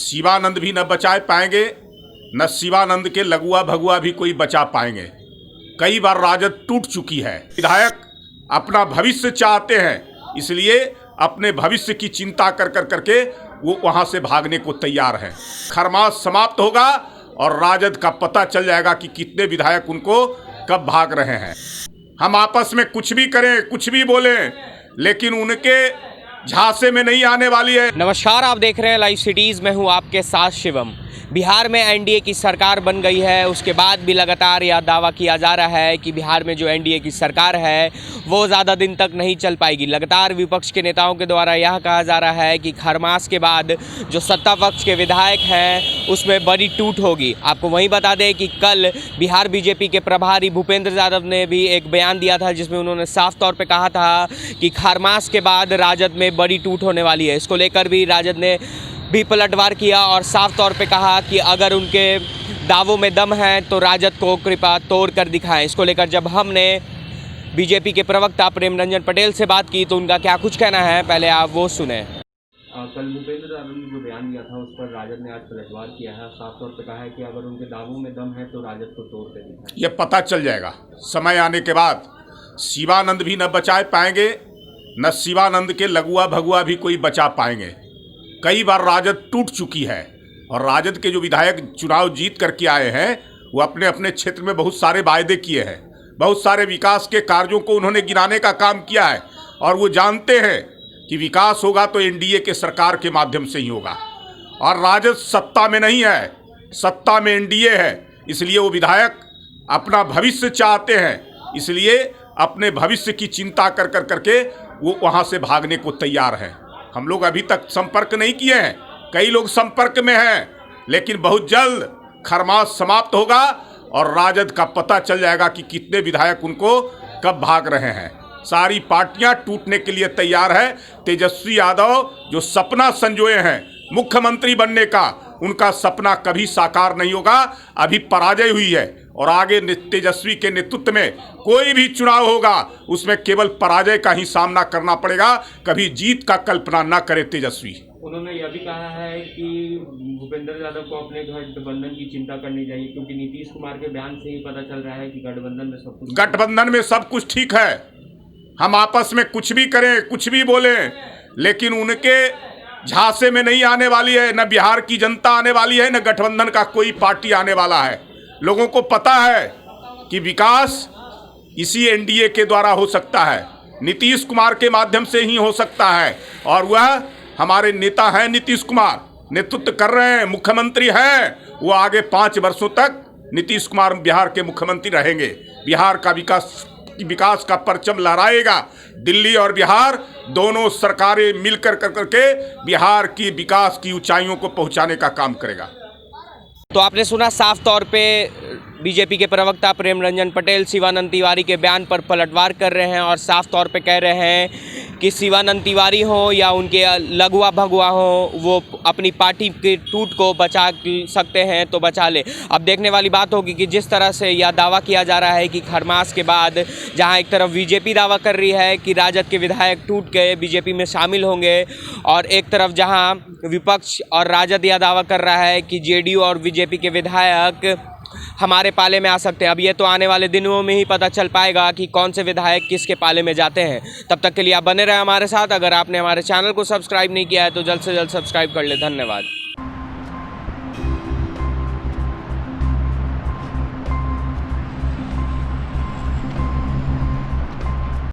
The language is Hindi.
शिवानंद भी न बचा पाएंगे, न शिवानंद के लगुआ भगुआ भी कोई बचा पाएंगे। कई बार राजद टूट चुकी है। विधायक अपना भविष्य चाहते हैं, इसलिए अपने भविष्य की चिंता कर करके वो वहाँ से भागने को तैयार हैं। खरमास समाप्त होगा और राजद का पता चल जाएगा कि कितने विधायक उनको कब भाग रहे हैं। हम आपस में कुछ भी करें, कुछ भी बोलें, लेकिन उनके झांसे में नहीं आने वाली है। नमस्कार, आप देख रहे हैं लाइव सिटीज़। मैं हूं आपके साथ शिवम। बिहार में एनडीए की सरकार बन गई है, उसके बाद भी लगातार यह दावा किया जा रहा है कि बिहार में जो एनडीए की सरकार है वो ज़्यादा दिन तक नहीं चल पाएगी। लगातार विपक्ष के नेताओं के द्वारा यह कहा जा रहा है कि खरमास के बाद जो सत्ता पक्ष के विधायक हैं उसमें बड़ी टूट होगी। आपको वहीं बता दें कि कल बिहार बीजेपी के प्रभारी भूपेंद्र यादव ने भी एक बयान दिया था, जिसमें उन्होंने साफ तौर पर कहा था कि खरमास के बाद राजद में बड़ी टूट होने वाली है। इसको लेकर भी राजद ने भी पलटवार किया और साफ तौर पे कहा कि अगर उनके दावों में दम है तो राजद को कृपया तोड़ कर दिखाएं। इसको लेकर जब हमने बीजेपी के प्रवक्ता प्रेम रंजन पटेल से बात की तो उनका क्या कुछ कहना है, पहले आप वो सुने। कल भूपेंद्र यादव ने जो बयान दिया था उस पर राजद ने आज पलटवार किया है। साफ तौर पे कहा है कि अगर उनके दावों में दम है तो राजद को तोड़ कर दिखाएं। ये पता चल जाएगा समय आने के बाद। शिवानंद भी न बचा पाएंगे, न शिवानंद के लगुआ भगुआ भी कोई बचा पाएंगे। कई बार राजद टूट चुकी है और राजद के जो विधायक चुनाव जीत करके आए हैं वो अपने अपने क्षेत्र में बहुत सारे वायदे किए हैं, बहुत सारे विकास के कार्यों को उन्होंने गिनाने का काम किया है और वो जानते हैं कि विकास होगा तो एनडीए के सरकार के माध्यम से ही होगा। और राजद सत्ता में नहीं है, सत्ता में एनडीए है, इसलिए वो विधायक अपना भविष्य चाहते हैं, इसलिए अपने भविष्य की चिंता कर करके वो वहाँ से भागने को तैयार हैं। हम लोग अभी तक संपर्क नहीं किए हैं, कई लोग संपर्क में हैं, लेकिन बहुत जल्द खरमास समाप्त होगा और राजद का पता चल जाएगा कि कितने विधायक उनको कब भाग रहे हैं। सारी पार्टियां टूटने के लिए तैयार है। तेजस्वी यादव जो सपना संजोए हैं मुख्यमंत्री बनने का, उनका सपना कभी साकार नहीं होगा। अभी पराजय हुई है और आगे तेजस्वी के नेतृत्व में कोई भी चुनाव होगा उसमें केवल पराजय का ही सामना करना पड़ेगा, कभी जीत का कल्पना न करे तेजस्वी। उन्होंने यह भी कहा है कि भूपेंद्र यादव को अपने गठबंधन की चिंता करनी चाहिए, क्योंकि नीतीश कुमार के बयान से ही पता चल रहा है कि गठबंधन में सब कुछ ठीक है। हम आपस में कुछ भी करें, कुछ भी बोलें, लेकिन उनके झांसे में नहीं आने वाली है। न बिहार की जनता आने वाली है, न गठबंधन का कोई पार्टी आने वाला है। लोगों को पता है कि विकास इसी एनडीए के द्वारा हो सकता है, नीतीश कुमार के माध्यम से ही हो सकता है। और वह हमारे नेता हैं, नीतीश कुमार नेतृत्व कर रहे हैं, मुख्यमंत्री हैं। वो आगे 5 वर्षों तक नीतीश कुमार बिहार के मुख्यमंत्री रहेंगे। बिहार का विकास का परचम लहराएगा। दिल्ली और बिहार दोनों सरकारें मिलकर करके बिहार की विकास की ऊंचाइयों को पहुंचाने का काम करेगा। तो आपने सुना साफ तौर पे बीजेपी के प्रवक्ता प्रेम रंजन पटेल शिवानंद तिवारी के बयान पर पलटवार कर रहे हैं और साफ तौर पे कह रहे हैं कि शिवानंद तिवारी हो या उनके लगुआ भगुआ हो, वो अपनी पार्टी के टूट को बचा सकते हैं तो बचा ले। अब देखने वाली बात होगी कि जिस तरह से यह दावा किया जा रहा है कि खरमास के बाद जहां एक तरफ बीजेपी दावा कर रही है कि राजद के विधायक टूट के बीजेपी में शामिल होंगे, और एक तरफ जहां विपक्ष और राजद यह दावा कर रहा है कि जेडीयू और बीजेपी के विधायक हमारे पाले में आ सकते हैं। अब ये तो आने वाले दिनों में ही पता चल पाएगा कि कौन से विधायक किसके पाले में जाते हैं। तब तक के लिए आप बने रहे हमारे साथ। अगर आपने हमारे चैनल को सब्सक्राइब नहीं किया है तो जल्द से जल्द सब्सक्राइब कर ले। धन्यवाद।